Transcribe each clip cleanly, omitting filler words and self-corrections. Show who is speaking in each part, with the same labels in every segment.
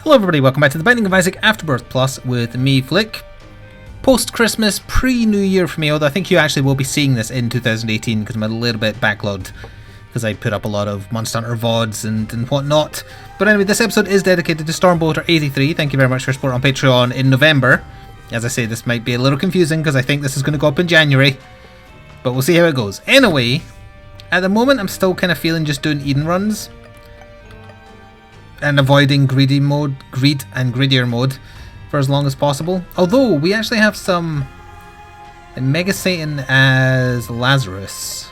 Speaker 1: Hello everybody, welcome back to the Binding of Isaac Afterbirth Plus with me, Flik. Post-Christmas, pre-New Year for me, although I think you actually will be seeing this in 2018 because I'm a little bit backlogged because I put up a lot of Monster Hunter VODs and whatnot. But anyway, this episode is dedicated to Stormboater83. Thank you very much for your support on Patreon in November. As I say, this might be a little confusing because I think this is going to go up in January, but we'll see how it goes. Anyway, at the moment I'm still kind of feeling just doing Eden runs and avoiding greed and greedier mode for as long as possible. Although we actually have some Mega Satan as Lazarus,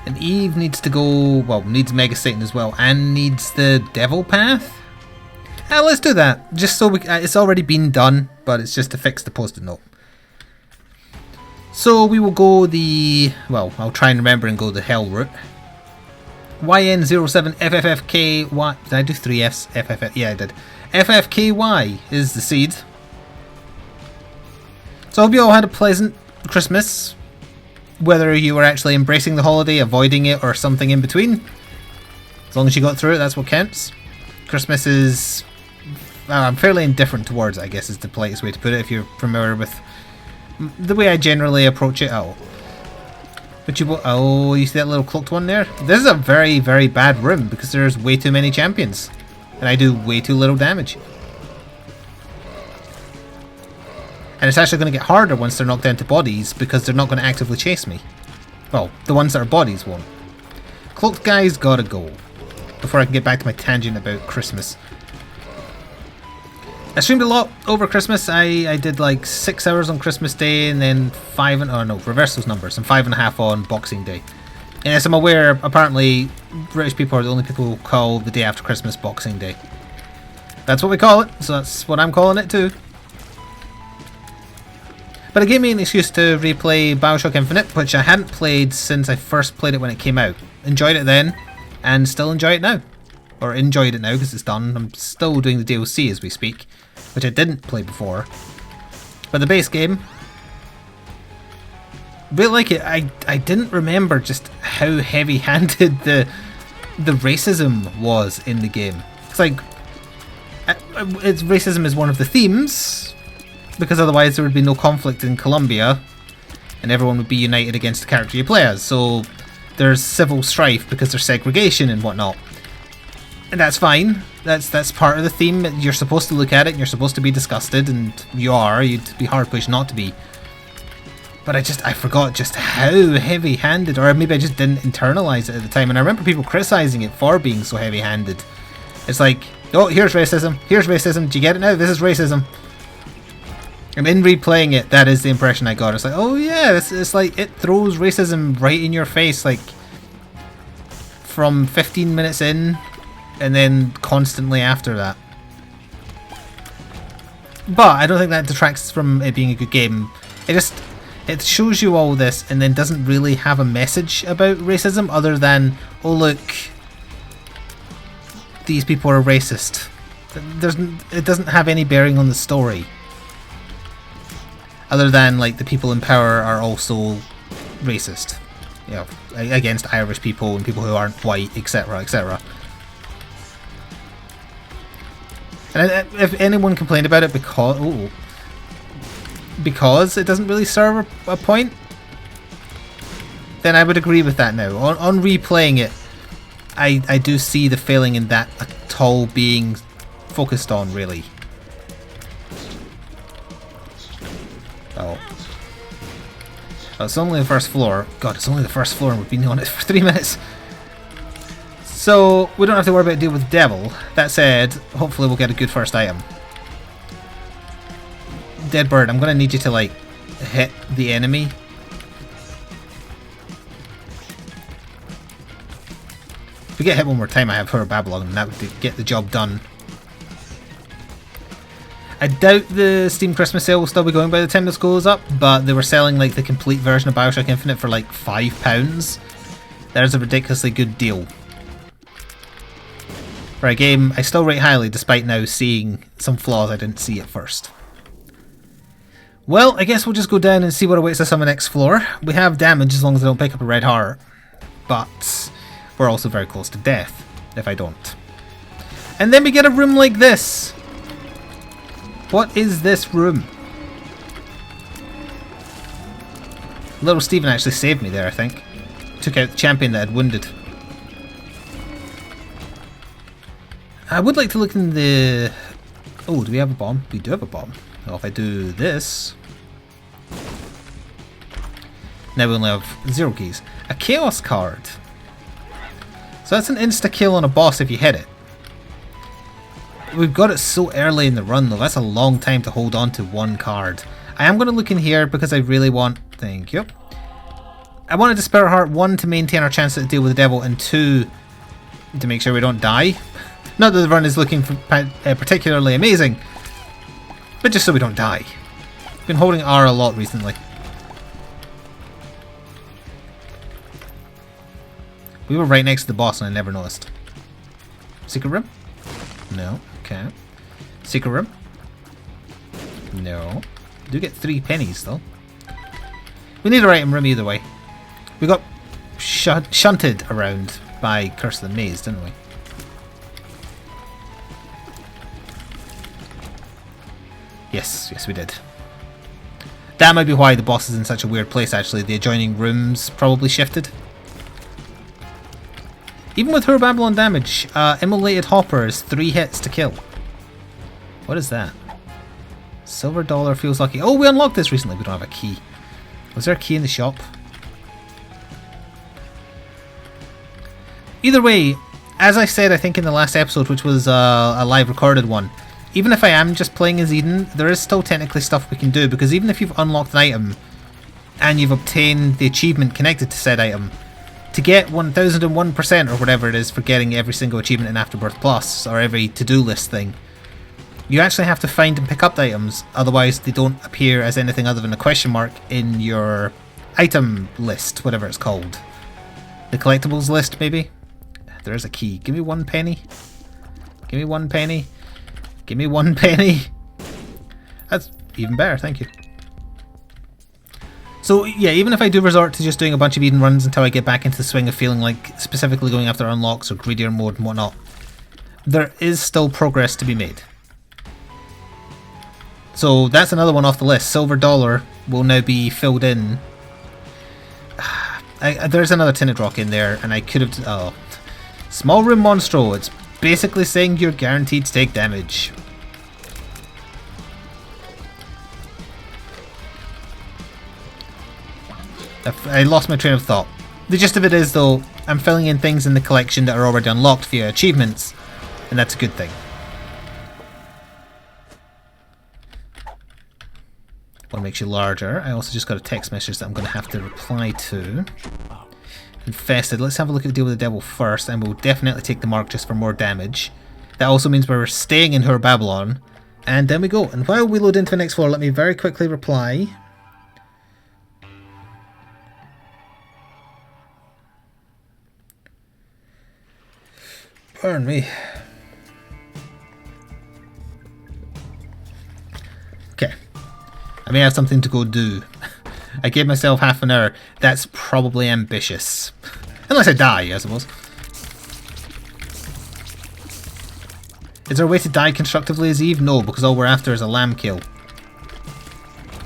Speaker 1: and Eve needs to go, well, needs Mega Satan as well, and needs the Devil Path. Let's do that, just so it's already been done, but it's just to fix the post-it note. So we will go well, I'll try and remember and go the hell route. YN07FFFKY. Did I do 3 Fs? FFF. Yeah, I did. FFKY is the seed. So I hope you all had a pleasant Christmas. Whether you were actually embracing the holiday, avoiding it, or something in between. As long as you got through it, that's what counts. Christmas is... I'm fairly indifferent towards it, I guess is the politest way to put it, if you're familiar with the way I generally approach it. But you see that little cloaked one there? This is a very, very bad room because there's way too many champions. And I do way too little damage. And it's actually going to get harder once they're knocked down to bodies because they're not going to actively chase me. Well, the ones that are bodies won't. Cloaked guy's gotta go. Before I can get back to my tangent about Christmas. I streamed a lot over Christmas. I did like 6 hours on Christmas Day and then reverse those numbers, and 5.5 on Boxing Day. And as I'm aware, apparently British people are the only people who call the day after Christmas Boxing Day. That's what we call it, so that's what I'm calling it too. But it gave me an excuse to replay Bioshock Infinite, which I hadn't played since I first played it when it came out. Enjoyed it then, and still enjoy it now. Or enjoyed it now because it's done. I'm still doing the DLC as we speak, which I didn't play before. But the base game, really like it. I didn't remember just how heavy-handed the racism was in the game. It's like racism is one of the themes, because otherwise there would be no conflict in Colombia, and everyone would be united against the character you play as. So there's civil strife because there's segregation and whatnot. And that's fine. That's part of the theme. You're supposed to look at it and you're supposed to be disgusted, and you'd be hard pushed not to be. But I forgot just how heavy-handed, or maybe I just didn't internalize it at the time. And I remember people criticizing it for being so heavy-handed. It's like, oh, here's racism. Do you get it now? This is racism. And in replaying it, that is the impression I got. It's like, oh yeah, it's like it throws racism right in your face, like from 15 minutes in. And then constantly after that. But I don't think that detracts from it being a good game. It shows you all this and then doesn't really have a message about racism other than, oh look, these people are racist. It doesn't have any bearing on the story. Other than like the people in power are also racist. You know, against Irish people and people who aren't white, etc, etc. And if anyone complained about it because it doesn't really serve a point, then I would agree with that now. On replaying it, I do see the failing in that at all being focused on, really. Oh, it's only the first floor. God, it's only the first floor and we've been on it for 3 minutes. So, we don't have to worry about dealing with the devil. That said, hopefully we'll get a good first item. Dead bird, I'm gonna need you to, like, hit the enemy. If we get hit one more time, I have her Babylon, and that would get the job done. I doubt the Steam Christmas sale will still be going by the time this goes up, but they were selling, like, the complete version of Bioshock Infinite for, like, £5. That is a ridiculously good deal. For a game I still rate highly, despite now seeing some flaws I didn't see at first. Well, I guess we'll just go down and see what awaits us on the next floor. We have damage as long as I don't pick up a red heart, but we're also very close to death if I don't. And then we get a room like this. What is this room? Little Stephen actually saved me there, I think. Took out the champion that had wounded. I would like to look in the... Oh, do we have a bomb? We do have a bomb. Well, if I do this... Now we only have 0 keys. A chaos card. So that's an insta-kill on a boss if you hit it. We've got it so early in the run though. That's a long time to hold on to one card. I am going to look in here because I really want... Thank you. I wanted to Spirit Heart, 1, to maintain our chance to deal with the devil, and 2, to make sure we don't die. Not that the run is looking for, particularly amazing, but just so we don't die. Been holding R a lot recently. We were right next to the boss and I never noticed. Secret room? No. Okay. Secret room? No. Do get 3 pennies though. We need a item room either way. We got shunted around by Curse of the Maze, didn't we? Yes, yes we did. That might be why the boss is in such a weird place actually. The adjoining rooms probably shifted. Even with her Babylon damage, Immolated Hopper is 3 hits to kill. What is that? Silver dollar feels lucky. Oh, we unlocked this recently. We don't have a key. Was there a key in the shop? Either way, as I said I think in the last episode, which was a live recorded one, even if I am just playing as Eden, there is still technically stuff we can do, because even if you've unlocked an item and you've obtained the achievement connected to said item, to get 1001% or whatever it is for getting every single achievement in Afterbirth Plus, or every to-do list thing, you actually have to find and pick up the items, otherwise they don't appear as anything other than a question mark in your item list, whatever it's called. The collectibles list, maybe? There is a key. Give me 1 penny. Give me 1 penny. Give me 1 penny. That's even better, thank you. So yeah, even if I do resort to just doing a bunch of Eden runs until I get back into the swing of feeling like specifically going after unlocks or greedier mode and whatnot, there is still progress to be made. So that's another one off the list. Silver dollar will now be filled in. There's another tinted rock in there, and I could have... Oh. Small room monstro. It's basically saying you're guaranteed to take damage. I lost my train of thought. The gist of it is, though, I'm filling in things in the collection that are already unlocked via achievements, and that's a good thing. One makes you larger. I also just got a text message that I'm going to have to reply to. Infested. Let's have a look at the deal with the devil first, and we'll definitely take the mark just for more damage. That also means we're staying in her Babylon, and then we go. And while we load into the next floor, let me very quickly reply. Pardon me. Okay. I may have something to go do. I gave myself half an hour. That's probably ambitious. Unless I die, I suppose. Is there a way to die constructively as Eve? No, because all we're after is a lamb kill.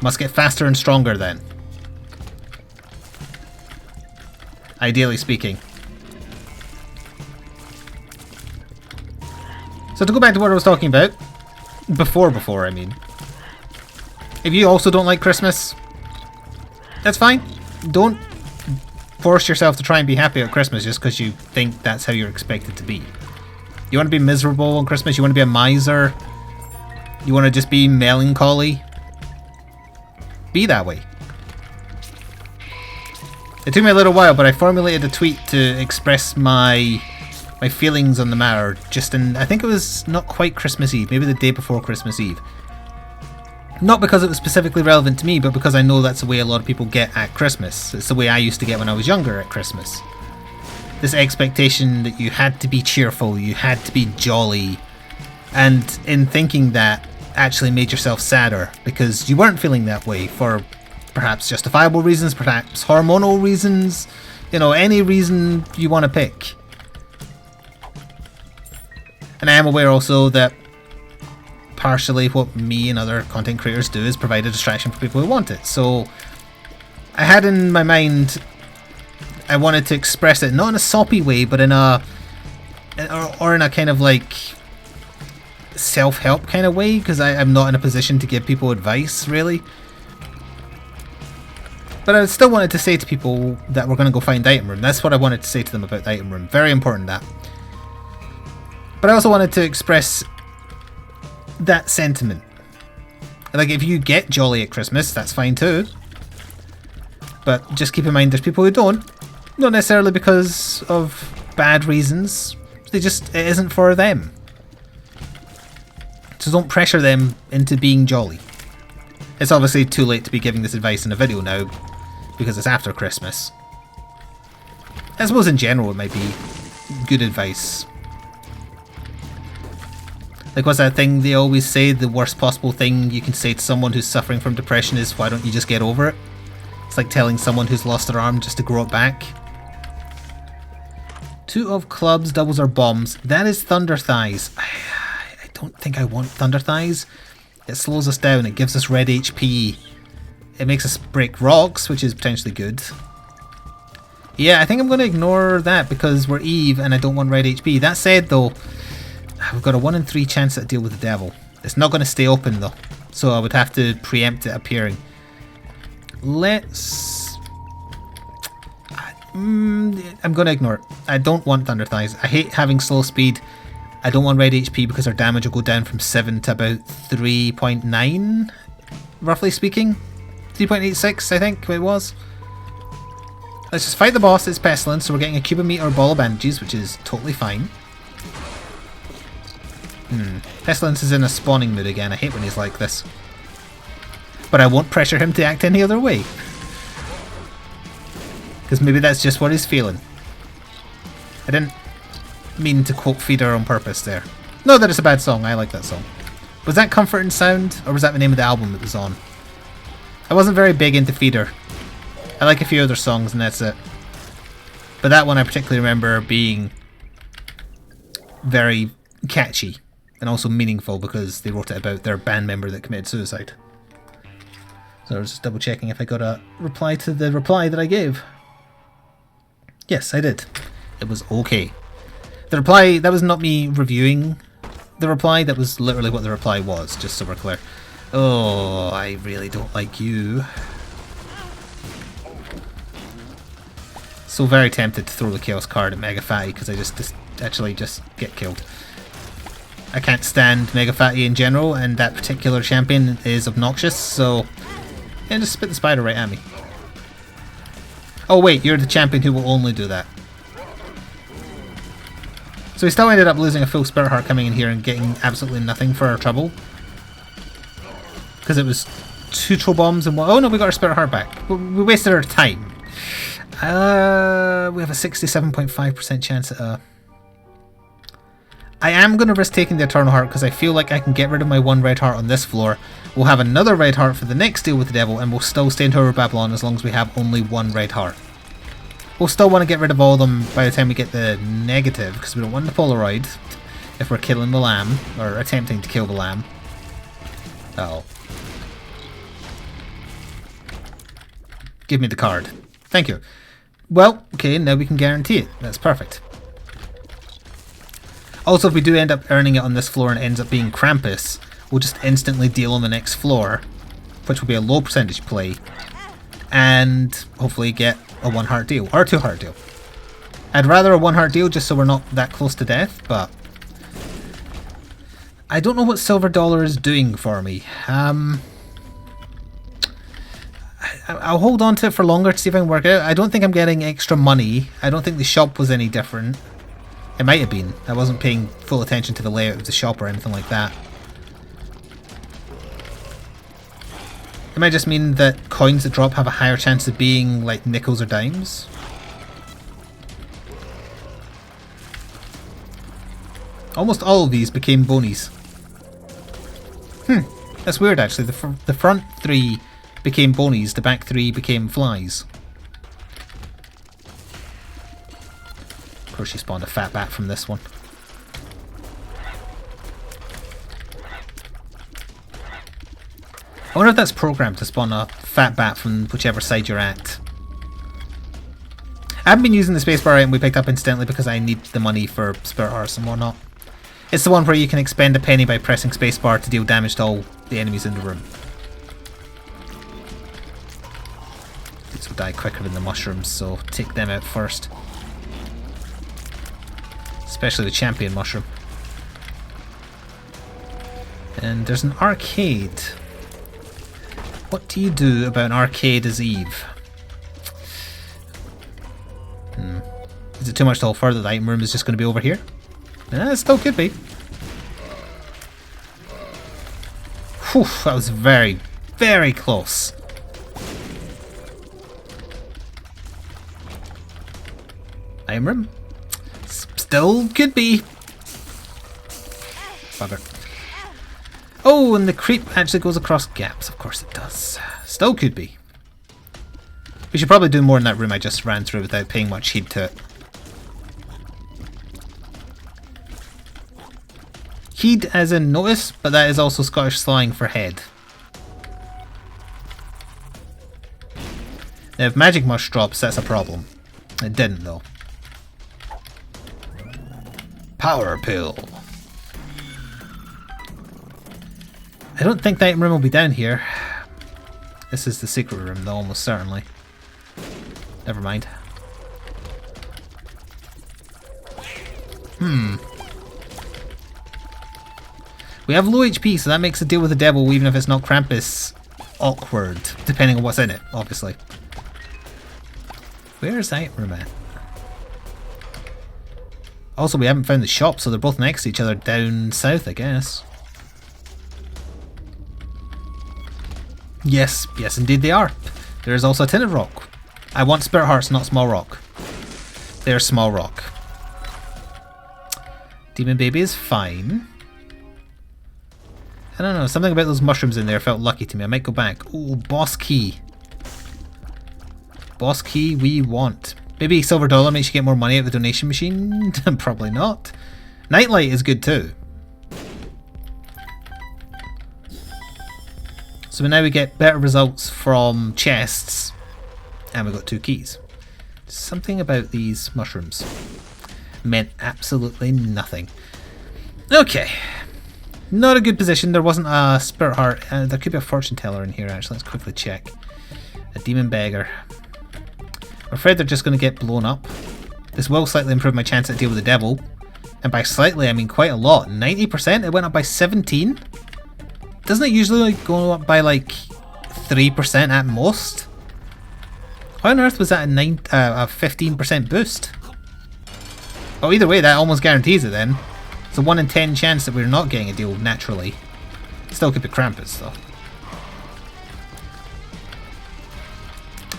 Speaker 1: Must get faster and stronger then. Ideally speaking. So to go back to what I was talking about, before I mean. If you also don't like Christmas, that's fine. Don't force yourself to try and be happy at Christmas just because you think that's how you're expected to be. You want to be miserable on Christmas? You want to be a miser? You want to just be melancholy? Be that way. It took me a little while, but I formulated a tweet to express my feelings on the matter just in, I think it was not quite Christmas Eve, maybe the day before Christmas Eve. Not because it was specifically relevant to me, but because I know that's the way a lot of people get at Christmas. It's the way I used to get when I was younger at Christmas. This expectation that you had to be cheerful, you had to be jolly, and in thinking that actually made yourself sadder because you weren't feeling that way for perhaps justifiable reasons, perhaps hormonal reasons, you know, any reason you want to pick. And And I am aware also that partially what me and other content creators do is provide a distraction for people who want it. So I had in my mind, I wanted to express it not in a soppy way, but in a or in a kind of like self-help kind of way, because I'm not in a position to give people advice really. But I still wanted to say to people that we're going to go find the item room. That's what I wanted to say to them about the item room. Very important, that. But I also wanted to express that sentiment. Like, if you get jolly at Christmas, that's fine too. But just keep in mind there's people who don't. Not necessarily because of bad reasons. It isn't for them. So don't pressure them into being jolly. It's obviously too late to be giving this advice in a video now, because it's after Christmas. I suppose in general it might be good advice. Like, what's that thing they always say, the worst possible thing you can say to someone who's suffering from depression is, why don't you just get over it? It's like telling someone who's lost their arm just to grow it back. 2 of clubs, doubles or bombs. That is Thunder Thighs. I don't think I want Thunder Thighs. It slows us down, it gives us red HP. It makes us break rocks, which is potentially good. Yeah, I think I'm going to ignore that because we're Eve and I don't want red HP. That said though, we've got a 1 in 3 chance to deal with the devil. It's not going to stay open though, so I would have to preempt it appearing. Let's... I'm going to ignore it. I don't want Thunder Thighs. I hate having slow speed. I don't want red HP because our damage will go down from 7 to about 3.9, roughly speaking. 3.86 I think it was. Let's just fight the boss. It's Pestilence, so we're getting a cube of meat or a ball of bandages, which is totally fine. Pestilence is in a spawning mood again. I hate when he's like this. But I won't pressure him to act any other way. Because maybe that's just what he's feeling. I didn't mean to quote Feeder on purpose there. No, that is a bad song. I like that song. Was that Comfort and Sound? Or was that the name of the album it was on? I wasn't very big into Feeder. I like a few other songs and that's it. But that one I particularly remember being very catchy. And also meaningful because they wrote it about their band member that committed suicide. So I was just double checking if I got a reply to the reply that I gave. Yes, I did. It was okay. The reply, that was not me reviewing the reply, that was literally what the reply was, just so we're clear. Oh, I really don't like you. So very tempted to throw the Chaos card at Mega Fatty because I just actually get killed. I can't stand Mega Fatty in general, and that particular champion is obnoxious, so... Yeah, just spit the spider right at me. Oh wait, you're the champion who will only do that. So we still ended up losing a full Spirit Heart coming in here and getting absolutely nothing for our trouble. Because it was 2 Troll Bombs and 1... Oh no, we got our Spirit Heart back. We wasted our time. We have a 67.5% chance at a... I am going to risk taking the Eternal Heart because I feel like I can get rid of my 1 red heart on this floor. We'll have another red heart for the next deal with the devil and we'll still stay in Tower of Babylon as long as we have only 1 red heart. We'll still want to get rid of all of them by the time we get the negative because we don't want the Polaroid if we're killing the lamb or attempting to kill the lamb. Oh. Give me the card. Thank you. Well, okay, now we can guarantee it. That's perfect. Also, if we do end up earning it on this floor and it ends up being Krampus, we'll just instantly deal on the next floor, which will be a low percentage play, and hopefully get a 1 heart deal, or a 2 heart deal. I'd rather a 1 heart deal just so we're not that close to death, but I don't know what Silver Dollar is doing for me. I'll hold on to it for longer to see if I can work it out. I don't think I'm getting extra money. I don't think the shop was any different. It might have been. I wasn't paying full attention to the layout of the shop or anything like that. It might just mean that coins that drop have a higher chance of being like nickels or dimes. Almost all of these became bonies. That's weird actually. The front 3 became bonies, the back 3 became flies. Of course she spawned a fat bat from this one. I wonder if that's programmed to spawn a fat bat from whichever side you're at. I haven't been using the spacebar item we picked up incidentally because I need the money for Spirit Hearts and whatnot. It's the one where you can expend a penny by pressing spacebar to deal damage to all the enemies in the room. These will die quicker than the mushrooms, so take them out first. Especially the champion mushroom. And there's an arcade. What do you do about an arcade as Eve? Is it too much to hold further? The item room is just going to be over here? It still could be. Whew, that was very, very close. Item room? Still could be. Bugger. Oh, and the creep actually goes across gaps. Of course it does. Still could be. We should probably do more in that room I just ran through without paying much heed to it. Heed as in notice, but that is also Scottish slang for head. Now if magic mush drops, that's a problem. It didn't though. Power pill. I don't think the item room will be down here. This is the secret room though, almost certainly. Never mind. We have low HP, so that makes the deal with the devil, even if it's not Krampus, awkward, depending on what's in it, obviously. Where's the item room at? Also, we haven't found the shop, so they're both next to each other down south, I guess. Yes, yes indeed they are. There is also a tinted rock. I want Spirit Hearts, not small rock. There's small rock. Demon Baby is fine. I don't know, something about those mushrooms in there felt lucky to me. I might go back. Ooh, boss key. Boss key we want. Maybe silver dollar makes you get more money out of the donation machine? Probably not. Nightlight is good too. So now we get better results from chests. And we've got 2 keys. Something about these mushrooms meant absolutely nothing. Okay. Not a good position. There wasn't a Spirit Heart. There could be a Fortune Teller in here actually. Let's quickly check. A Demon Beggar. I'm afraid they're just going to get blown up. This will slightly improve my chance to deal with the devil. And by slightly, I mean quite a lot. 90%? It went up by 17? Doesn't it usually go up by like 3% at most? Why on earth was that a 15% boost? Oh, either way, that almost guarantees it then. It's a 1 in 10 chance that we're not getting a deal naturally. Still could be Krampus though.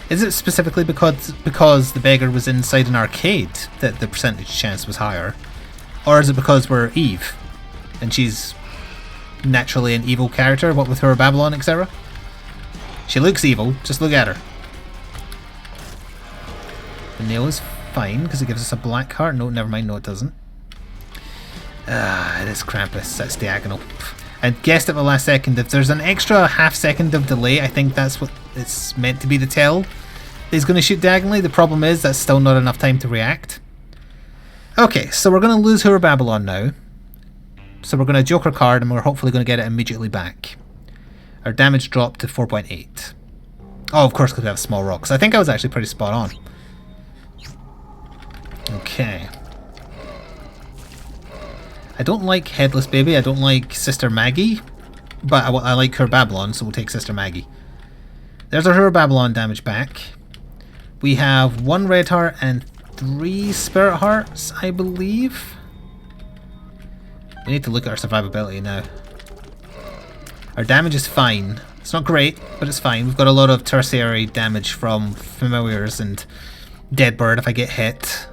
Speaker 1: Is it specifically because the beggar was inside an arcade that the percentage chance was higher? Or is it because we're Eve and she's naturally an evil character, what with her Babylon, etc.? She looks evil, just look at her. The nail is fine because it gives us a black heart. No, never mind, no it doesn't. It is Krampus, that's diagonal. I guessed at the last second. If there's an extra half second of delay, I think that's what it's meant to be the tell. He's going to shoot diagonally. The problem is that's still not enough time to react. Okay, so we're going to lose Hura Babylon now. So we're going to joker card and we're hopefully going to get it immediately back. Our damage dropped to 4.8. Oh, of course, because we have small rocks. I think I was actually pretty spot on. Okay. I don't like Headless Baby, I don't like Sister Maggie, but I like her Babylon, so we'll take Sister Maggie. There's our Her Babylon damage back. We have 1 red heart and 3 spirit hearts, I believe. We need to look at our survivability now. Our damage is fine. It's not great, but it's fine. We've got a lot of tertiary damage from familiars and dead bird if I get hit.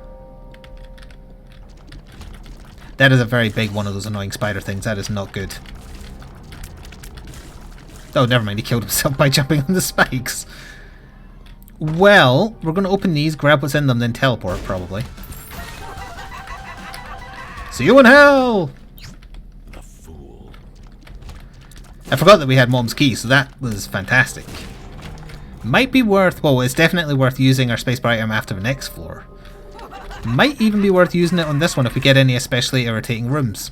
Speaker 1: That is a very big one of those annoying spider things. That is not good. Oh, never mind. He killed himself by jumping on the spikes. Well, we're going to open these, grab what's in them, then teleport, probably. See you in hell!
Speaker 2: A fool.
Speaker 1: I forgot that we had Mom's key, so that was fantastic. Might be worth, well, it's definitely worth using our spacebar item after the next floor. Might even be worth using it on this one if we get any especially irritating rooms.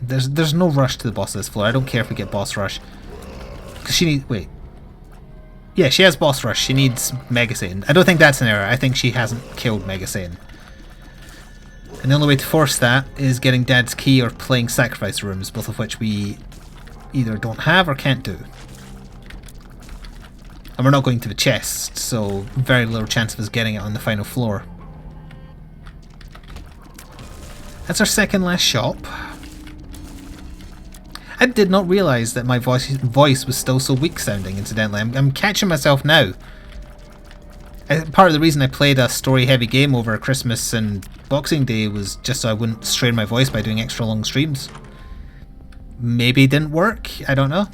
Speaker 1: There's no rush to the boss of this floor. I don't care if we get boss rush. Because she needs... Wait. Yeah, she has boss rush. She needs Mega Satan. I don't think that's an error. I think she hasn't killed Mega Satan. And the only way to force that is getting Dad's key or playing sacrifice rooms, both of which we either don't have or can't do. And we're not going to the chest, so very little chance of us getting it on the final floor. That's our second last shop. I did not realise that my voice was still so weak sounding, incidentally. I'm catching myself now. Part of the reason I played a story heavy game over Christmas and Boxing Day was just so I wouldn't strain my voice by doing extra long streams. Maybe it didn't work, I don't know.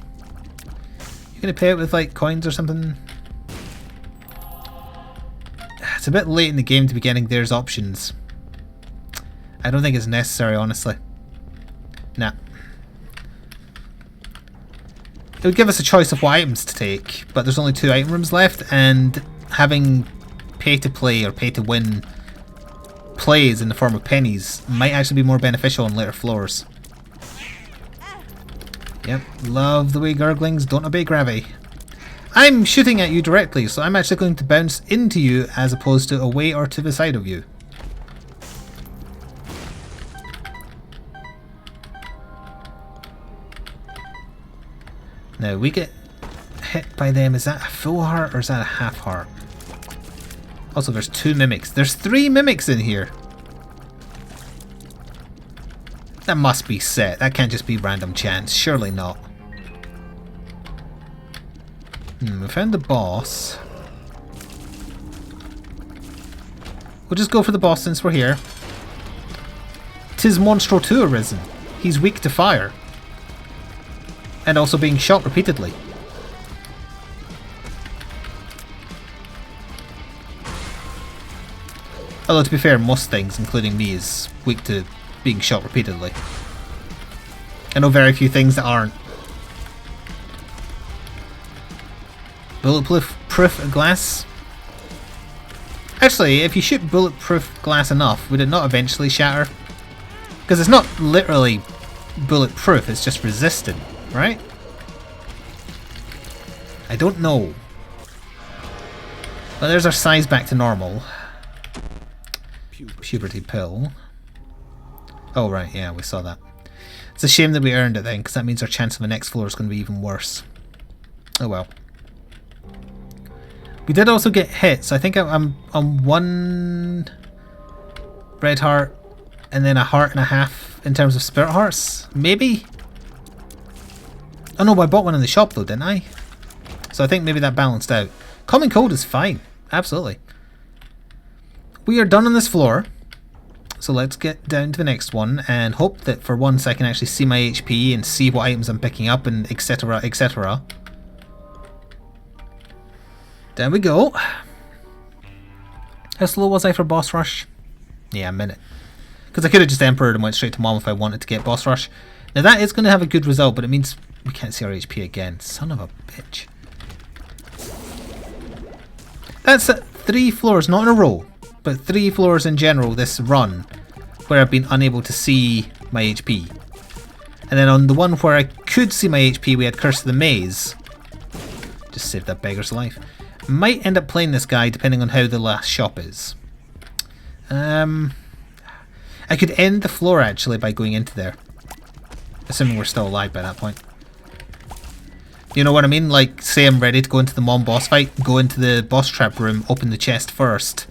Speaker 1: You gonna pay it with like coins or something? It's a bit late in the game to be getting there's options. I don't think it's necessary, honestly. Nah. It would give us a choice of what items to take, but there's only 2 item rooms left, and having pay to play or pay to win plays in the form of pennies might actually be more beneficial on later floors. Yep, love the way gurglings don't obey gravity. I'm shooting at you directly, so I'm actually going to bounce into you as opposed to away or to the side of you. Now, we get hit by them. Is that a full heart or is that a half heart? Also, there's 2 mimics. There's 3 mimics in here. That must be set. That can't just be random chance. Surely not. We found the boss. We'll just go for the boss since we're here. 'Tis Monstro 2 arisen. He's weak to fire. And also being shot repeatedly. Although to be fair, most things, including me, is weak to being shot repeatedly. I know very few things that aren't. Bulletproof glass? Actually, if you shoot bulletproof glass enough, would it not eventually shatter? Because it's not literally bulletproof, it's just resistant. Right? I don't know. But there's our size back to normal. Puberty pill. Oh right, yeah, we saw that. It's a shame that we earned it then, because that means our chance of the next floor is going to be even worse. Oh well. We did also get hit, so I think I'm on 1 red heart and then a heart and a half in terms of spirit hearts. Maybe? Oh no, I bought one in the shop though, didn't I? So I think maybe that balanced out. Common cold is fine. Absolutely. We are done on this floor. So let's get down to the next one and hope that for once I can actually see my HP and see what items I'm picking up and etc, etc. Down we go. How slow was I for boss rush? Yeah, a minute. Because I could have just emperored and went straight to Mom if I wanted to get boss rush. Now that is going to have a good result, but it means we can't see our HP again. Son of a bitch. That's 3 floors, not in a row, but 3 floors in general this run where I've been unable to see my HP. And then on the one where I could see my HP, we had Curse of the Maze. Just saved that beggar's life. Might end up playing this guy depending on how the last shop is. I could end the floor actually by going into there. Assuming we're still alive by that point. You know what I mean? Like, say I'm ready to go into the Mom boss fight, go into the boss trap room, open the chest first,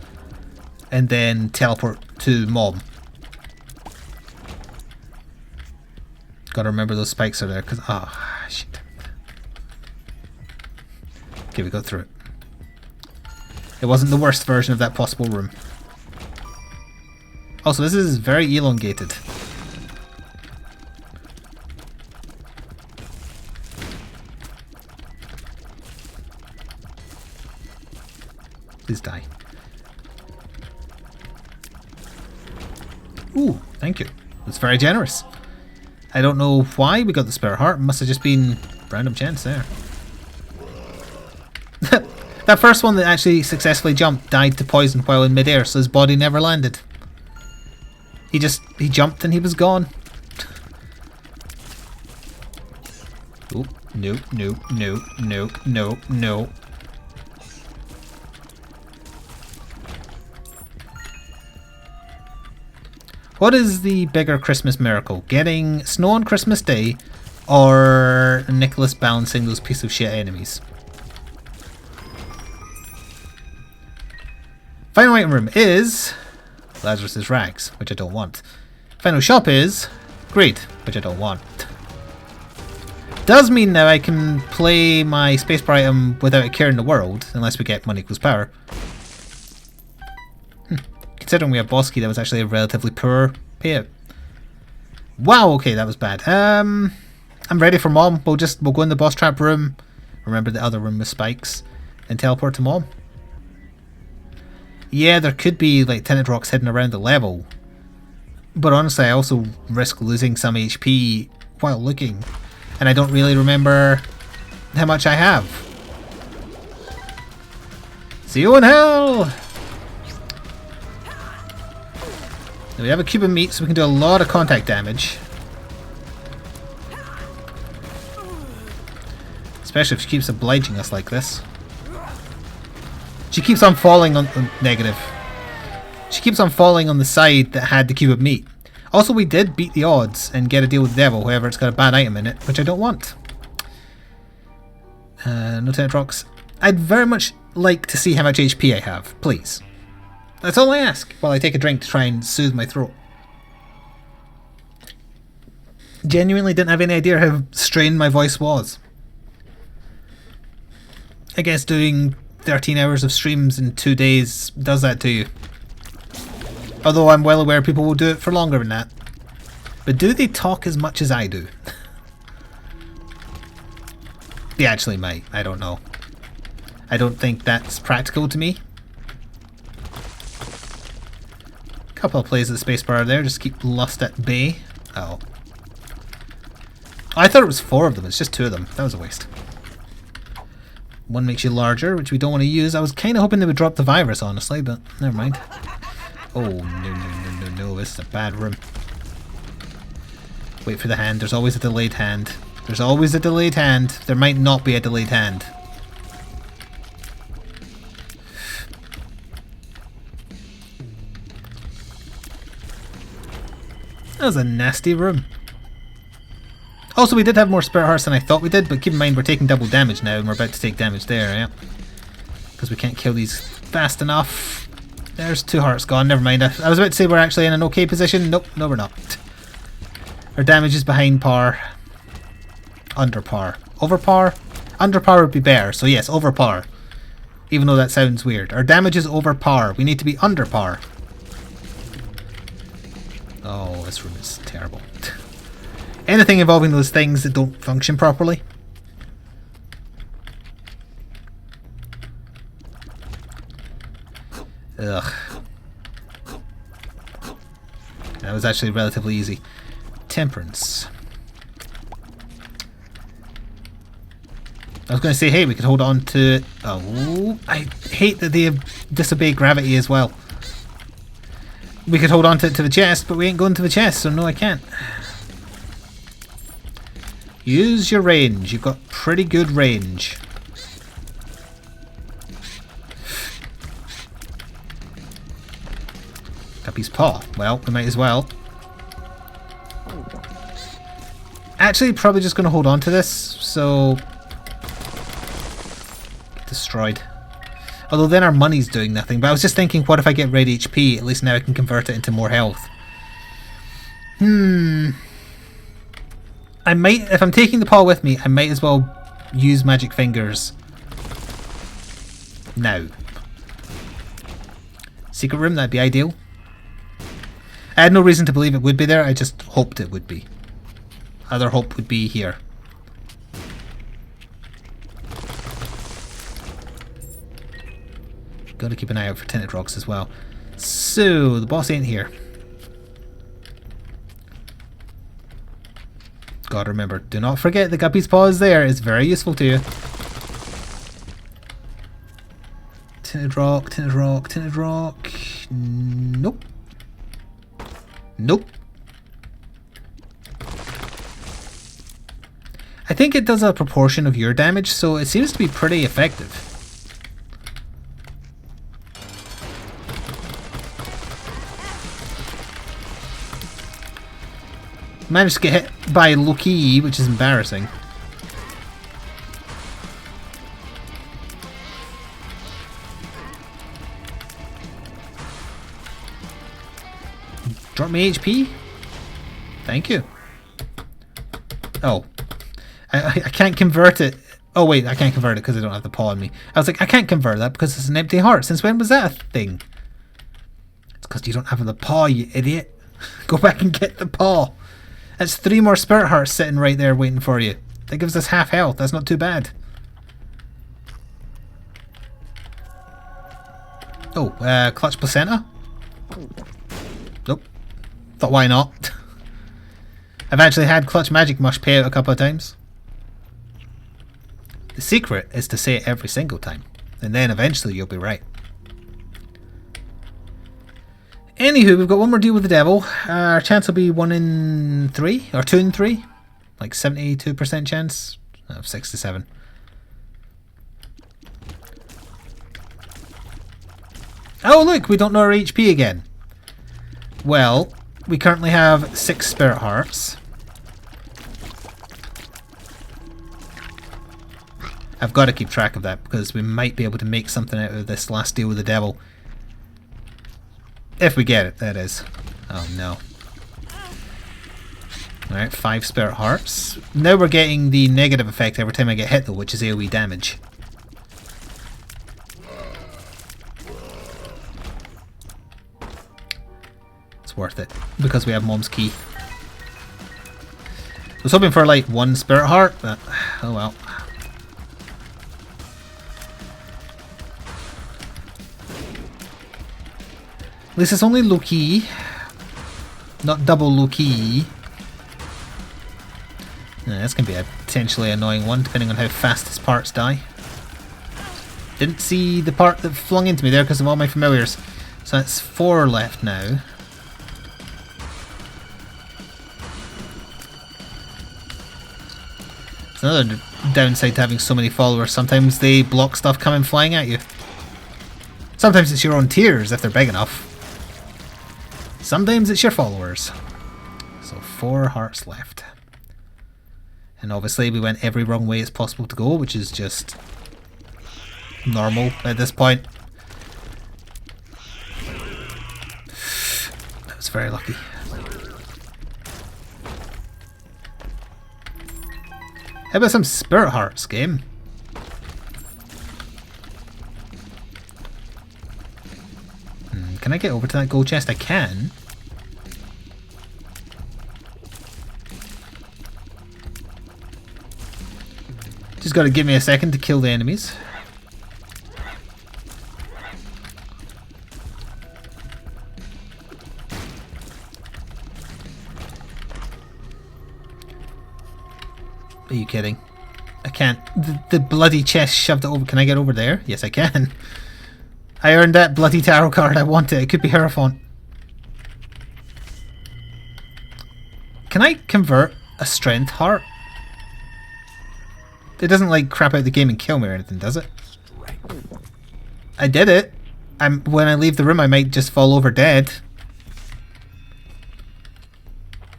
Speaker 1: and then teleport to Mom. Gotta remember those spikes are there, because... Ah, shit. Okay, we got through it. It wasn't the worst version of that possible room. Also, this is very elongated. Please die. Ooh, thank you. That's very generous. I don't know why we got the spare heart. It must have just been random chance there. That first one that actually successfully jumped died to poison while in midair, so his body never landed. He jumped and he was gone. Oh, no, no, no, no, no, no. What is the bigger Christmas miracle? Getting snow on Christmas Day or Nicholas balancing those piece of shit enemies? Final item room is Lazarus's rags, which I don't want. Final shop is greed, which I don't want. Does mean now I can play my spacebar item without a care in the world, unless we get money equals power. Considering we have boss key, that was actually a relatively poor payout. Wow, okay, that was bad. I'm ready for Mom. We'll go in the boss trap room. Remember the other room with spikes, and teleport to Mom. Yeah, there could be like tinted rocks hidden around the level, but honestly, I also risk losing some HP while looking, and I don't really remember how much I have. See you in hell! We have a cube of meat, so we can do a lot of contact damage. Especially if she keeps obliging us like this. She keeps on falling on... negative. She keeps on falling on the side that had the cube of meat. Also, we did beat the odds and get a deal with the devil, however it's got a bad item in it, which I don't want. No tinted rocks. I'd very much like to see how much HP I have, please. That's all I ask while I take a drink to try and soothe my throat. Genuinely didn't have any idea how strained my voice was. I guess doing 13 hours of streams in 2 days does that to you. Although I'm well aware people will do it for longer than that. But do they talk as much as I do? They actually might, I don't know. I don't think that's practical to me. Couple of plays of the spacebar there, just keep lust at bay. Oh. I thought it was 4 of them, it's just 2 of them. That was a waste. One makes you larger, which we don't want to use. I was kind of hoping they would drop the virus, honestly, but never mind. Oh, no, no, no, no, no, this is a bad room. Wait for the hand, there's always a delayed hand. There's always a delayed hand. There might not be a delayed hand. That was a nasty room. Also, we did have more spare hearts than I thought we did, but keep in mind we're taking double damage now and we're about to take damage there, yeah? Because we can't kill these fast enough. There's 2 hearts gone, never mind. I was about to say we're actually in an okay position. Nope, no we're not. Our damage is behind par. Under par. Over par? Under par would be better, so yes, over par. Even though that sounds weird. Our damage is over par. We need to be under par. Oh, this room is terrible. Anything involving those things that don't function properly. Ugh. That was actually relatively easy. Temperance. I was going to say, hey, we could hold on to it. Oh, I hate that they disobey gravity as well. We could hold on to it to the chest, but we ain't going to the chest, so no, I can't. Use your range. You've got pretty good range. Guppy's paw. Well, we might as well. Actually, probably just going to hold on to this, so... Get destroyed. Although then our money's doing nothing, but I was just thinking, what if I get red HP? At least now I can convert it into more health. I might, if I'm taking the paw with me, I might as well use magic fingers now. Secret room, that'd be ideal. I had no reason to believe it would be there, I just hoped it would be. Other hope would be here. Gotta keep an eye out for tinted rocks as well. So, the boss ain't here. God, remember, do not forget the Guppy's Paw is there. It's very useful to you. Tinted rock, tinted rock, tinted rock. Nope. Nope. I think it does a proportion of your damage, so it seems to be pretty effective. Managed to get hit by Loki, which is embarrassing. Drop me HP? Thank you. Oh. I can't convert it. Oh wait, I can't convert it because I don't have the paw on me. I was like, I can't convert that because it's an empty heart. Since when was that a thing? It's because you don't have the paw, you idiot. Go back and get the paw. That's 3 more spirit hearts sitting right there waiting for you. That gives us half health. That's not too bad. Oh, clutch placenta? Nope. Thought why not? I've actually had clutch magic mush pay out a couple of times. The secret is to say it every single time, and then eventually you'll be right. Anywho, we've got one more deal with the devil. Our chance will be 1 in 3, or 2 in 3. Like 72% chance of 67. Oh look, we don't know our HP again. Well, we currently have 6 spirit hearts. I've got to keep track of that because we might be able to make something out of this last deal with the devil. If we get it, that is. Oh no. Alright, 5 spirit hearts. Now we're getting the negative effect every time I get hit though, which is AoE damage. It's worth it, because we have Mom's Key. I was hoping for like 1 spirit heart, but oh well. At least it's only low-key, not double low-key. This can be a potentially annoying one, depending on how fast his parts die. Didn't see the part that flung into me there because of all my familiars. So that's 4 left now. It's another downside to having so many followers. Sometimes they block stuff coming flying at you. Sometimes it's your own tiers if they're big enough. Sometimes it's your followers. So 4 hearts left. And obviously we went every wrong way it's possible to go, which is just normal at this point. That was very lucky. How about some spirit hearts, game? Can I get over to that gold chest? I can. Just got to give me a second to kill the enemies. Are you kidding? I can't. The bloody chest shoved it over. Can I get over there? Yes, I can. I earned that bloody tarot card. I want it. It could be Hierophant. Can I convert a strength heart? It doesn't like crap out the game and kill me or anything, does it? I did it. When I leave the room I might just fall over dead.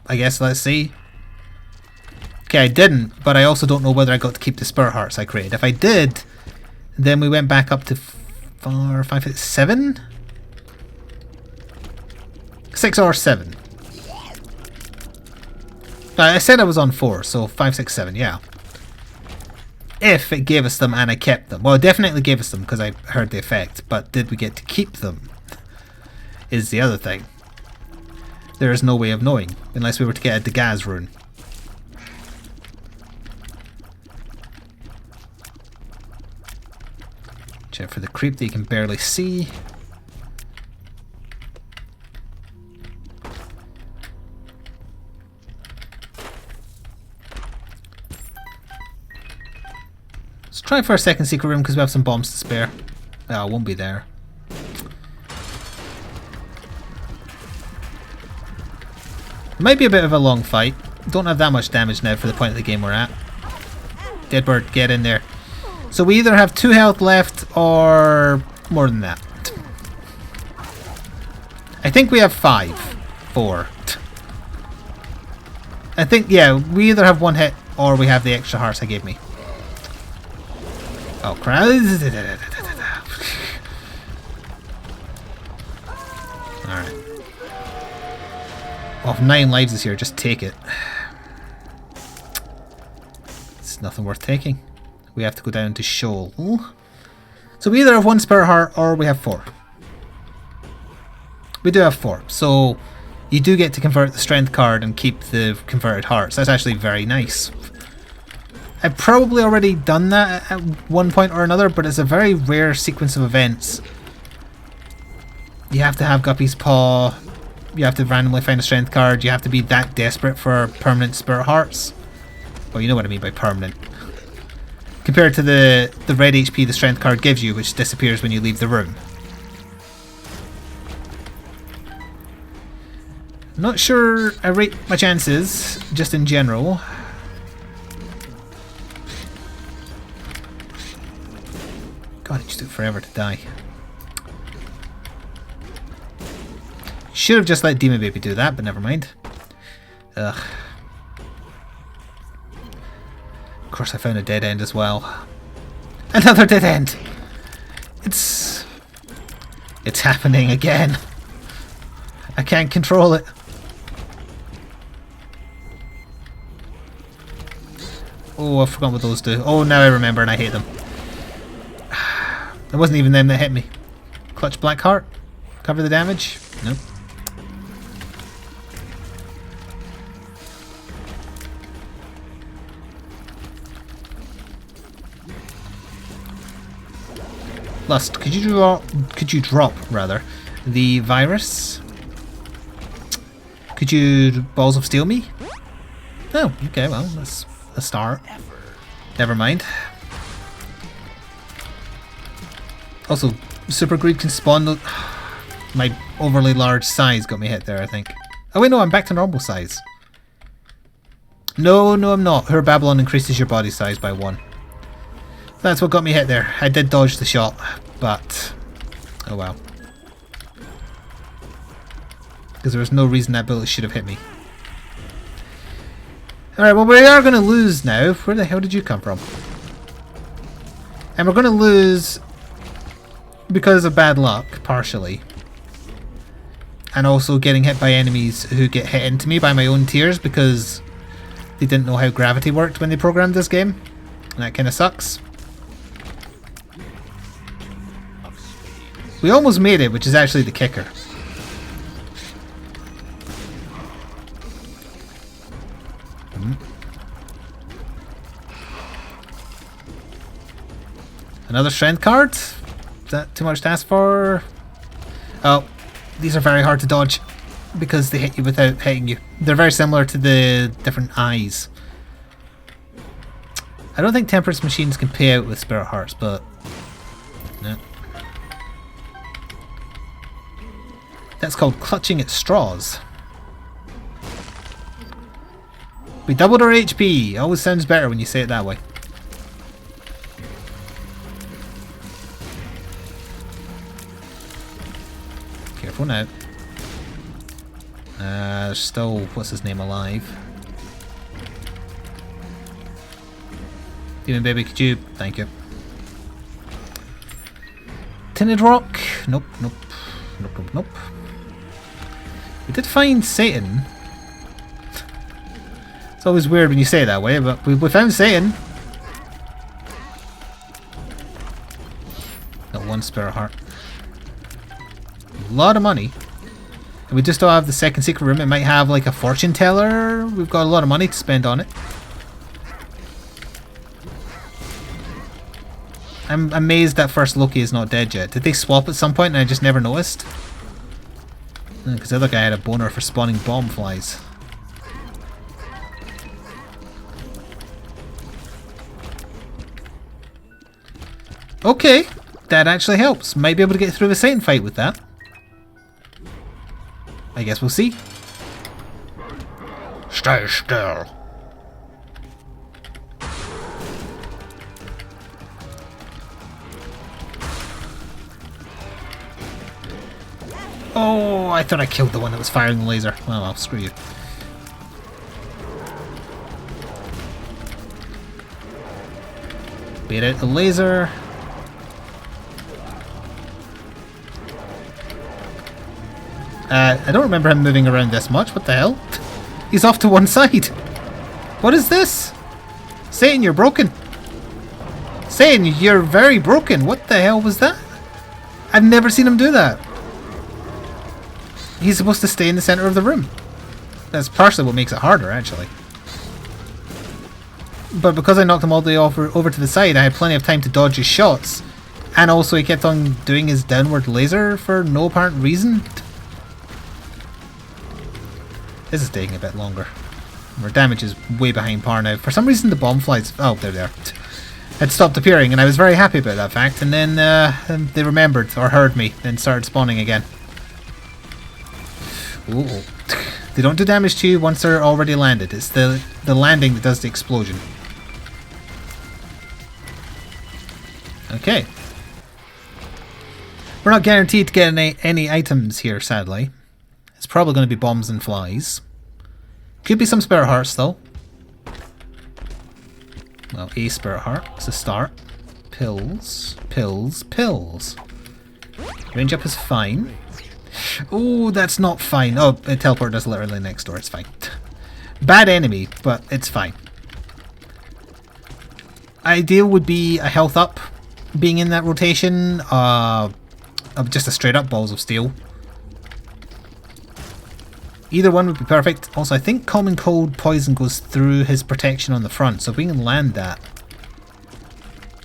Speaker 1: I guess let's see. Okay, I didn't, but I also don't know whether I got to keep the spirit hearts I created. If I did, then we went back up to 4, 5, 7? 6 or 7. I said I was on 4, so 5, 6, 7, yeah. If it gave us them and I kept them. Well, it definitely gave us them because I heard the effect, but did we get to keep them? Is the other thing. There is no way of knowing, unless we were to get a Dagaz rune. Check for the creep that you can barely see. try for a second secret room because we have some bombs to spare. Oh, it won't be there. Might be a bit of a long fight. Don't have that much damage now for the point of the game we're at. Deadbird, get in there. So we either have 2 health left or more than that. I think we have 5. 4. I think, yeah, we either have 1 hit or we have the extra hearts I gave me. Oh, crap. Alright. Oh, 9 lives is here, just take it. It's nothing worth taking. We have to go down to Shoal. So we either have 1 spirit heart or we have 4. We do have 4, so you do get to convert the strength card and keep the converted hearts. That's actually very nice. I've probably already done that at one point or another, but it's a very rare sequence of events. You have to have Guppy's Paw, you have to randomly find a strength card, you have to be that desperate for permanent spirit hearts. Well, you know what I mean by permanent. Compared to the red HP the strength card gives you, which disappears when you leave the room. Not sure I rate my chances, just in general. God, it just took forever to die. Should have just let Demon Baby do that, but never mind. Ugh. Of course I found a dead end as well. Another dead end! It's happening again. I can't control it. Oh, I forgot what those do. Oh, now I remember and I hate them. It wasn't even them that hit me. Clutch Black Heart. Cover the damage. Nope. Lust, could you drop rather the virus? Could you Balls of Steel me? Oh, okay, well, that's a start. Never mind. Also, Super Greed can spawn. My overly large size got me hit there, I think. Oh wait, no, I'm back to normal size. No, I'm not. Her Babylon increases your body size by 1. That's what got me hit there. I did dodge the shot, but oh well. Because there was no reason that bullet should have hit me. Alright, well, we are going to lose now. Where the hell did you come from? And we're going to lose because of bad luck, partially. And also getting hit by enemies who get hit into me by my own tears because they didn't know how gravity worked when they programmed this game. And that kind of sucks. We almost made it, which is actually the kicker. Another strength card? Is that too much to ask for? Oh, these are very hard to dodge because they hit you without hitting you. They're very similar to the different eyes. I don't think Temperance Machines can pay out with Spirit Hearts, but no. That's called clutching at straws. We doubled our HP. Always sounds better when you say it that way. Careful now. There's still, what's his name, alive. Demon Baby, could you? Thank you. Tinted Rock? Nope. We did find Satan. It's always weird when you say it that way, but we found Satan. Got 1 Spirit Heart. A lot of money. And we just don't have the second secret room. It might have like a fortune teller. We've got a lot of money to spend on it. I'm amazed that first Loki is not dead yet. Did they swap at some point and I just never noticed? Because the other guy had a boner for spawning bomb flies. Okay, that actually helps. Might be able to get through the Satan fight with that. I guess we'll see. Stay still. Oh, I thought I killed the one that was firing the laser. Oh well, screw you. Bait out the laser. I don't remember him moving around this much. What the hell? He's off to one side. What is this? Satan, you're broken. Satan, you're very broken. What the hell was that? I've never seen him do that. He's supposed to stay in the center of the room. That's partially what makes it harder, actually. But because I knocked him all the way over to the side, I had plenty of time to dodge his shots. And also he kept on doing his downward laser for no apparent reason. This is taking a bit longer. Our damage is way behind par now. For some reason the bomb flies... Oh, there they are. Had stopped appearing, and I was very happy about that fact. And then they remembered, or heard me, and started spawning again. Ooh. They don't do damage to you once they're already landed. It's the landing that does the explosion. Okay. We're not guaranteed to get any items here, sadly. It's probably going to be bombs and flies. Could be some spirit hearts, though. Well, a spirit heart. It's a start. Pills. Pills. Pills. Range up is fine. Oh, that's not fine. Oh, a teleport is literally next door. It's fine. Bad enemy, but it's fine. Ideal would be a health up being in that rotation. Of just a straight up balls of steel. Either one would be perfect. Also, I think common cold poison goes through his protection on the front, so if we can land that.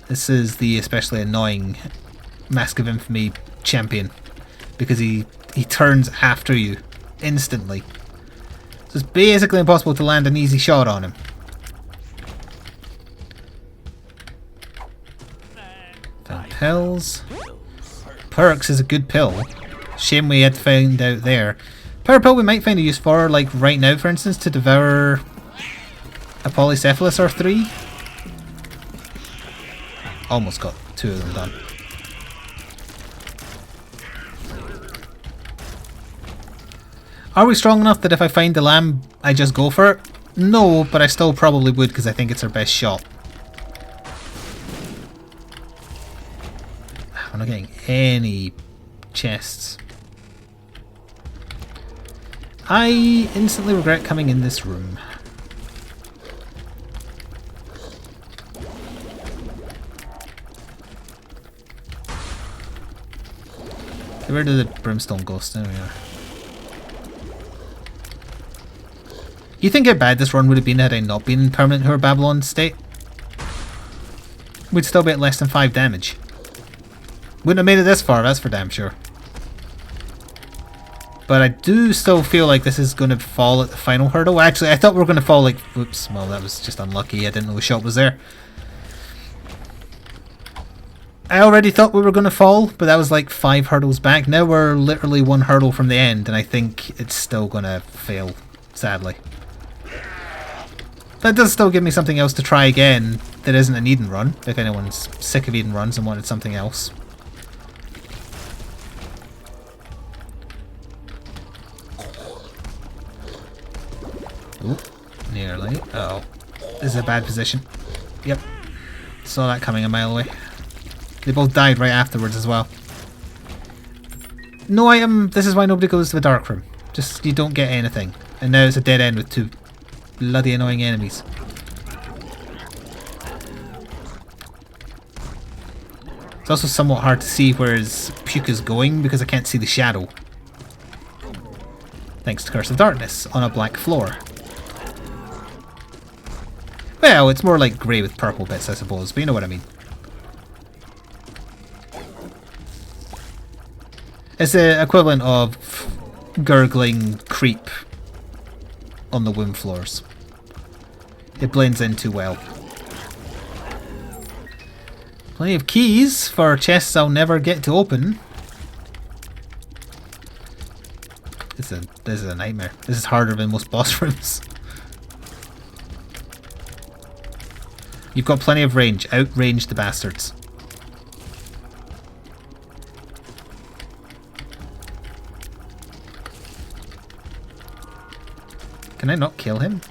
Speaker 1: This is the especially annoying Mask of Infamy champion, because he turns after you instantly. So it's basically impossible to land an easy shot on him. Found pills. Perks is a good pill. Shame we had found out there. Power pill we might find a use for, like right now for instance, to devour a Polycephalus or 3. Almost got 2 of them done. Are we strong enough that if I find the lamb, I just go for it? No, but I still probably would because I think it's our best shot. I'm not getting any chests. I instantly regret coming in this room. Where did the brimstone ghost? There we are. You think how bad this run would have been had I not been in permanent Who Are Babylon state? We'd still be at less than 5 damage. Wouldn't have made it this far, that's for damn sure. But I do still feel like this is going to fall at the final hurdle. Actually, I thought we were going to fall like... Oops, well that was just unlucky. I didn't know the shot was there. I already thought we were going to fall, but that was like 5 hurdles back. Now we're literally 1 hurdle from the end, and I think it's still going to fail, sadly. That does still give me something else to try again that isn't an Eden run, if anyone's sick of Eden runs and wanted something else. Ooh, nearly. Uh oh. This is a bad position. Yep. Saw that coming a mile away. They both died right afterwards as well. No item. This is why nobody goes to the dark room. Just, you don't get anything. And now it's a dead end with 2 bloody annoying enemies. It's also somewhat hard to see where his puke is going because I can't see the shadow. Thanks to Curse of Darkness on a black floor. Well, it's more like grey with purple bits, I suppose, but you know what I mean. It's the equivalent of gurgling creep on the womb floors. It blends in too well. Plenty of keys for chests I'll never get to open. This is a nightmare. This is harder than most boss rooms. You've got plenty of range. Outrange the bastards. Can I not kill him?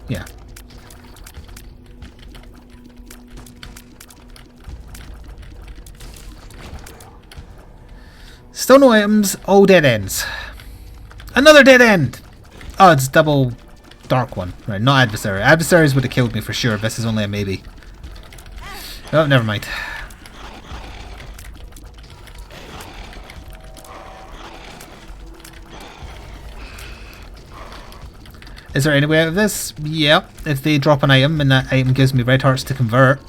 Speaker 1: Yeah. Still no items, all dead ends. Another dead end! Oh, it's double dark one. Right, not adversary. Adversaries would have killed me for sure. This is only a maybe. Oh, never mind. Is there any way out of this? Yeah, if they drop an item and that item gives me red hearts to convert.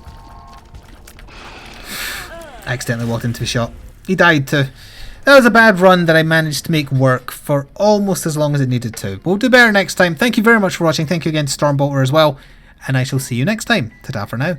Speaker 1: I accidentally walked into a shot. He died too. That was a bad run that I managed to make work for almost as long as it needed to. We'll do better next time. Thank you very much for watching. Thank you again to Stormbolter as well. And I shall see you next time. Ta-ta for now.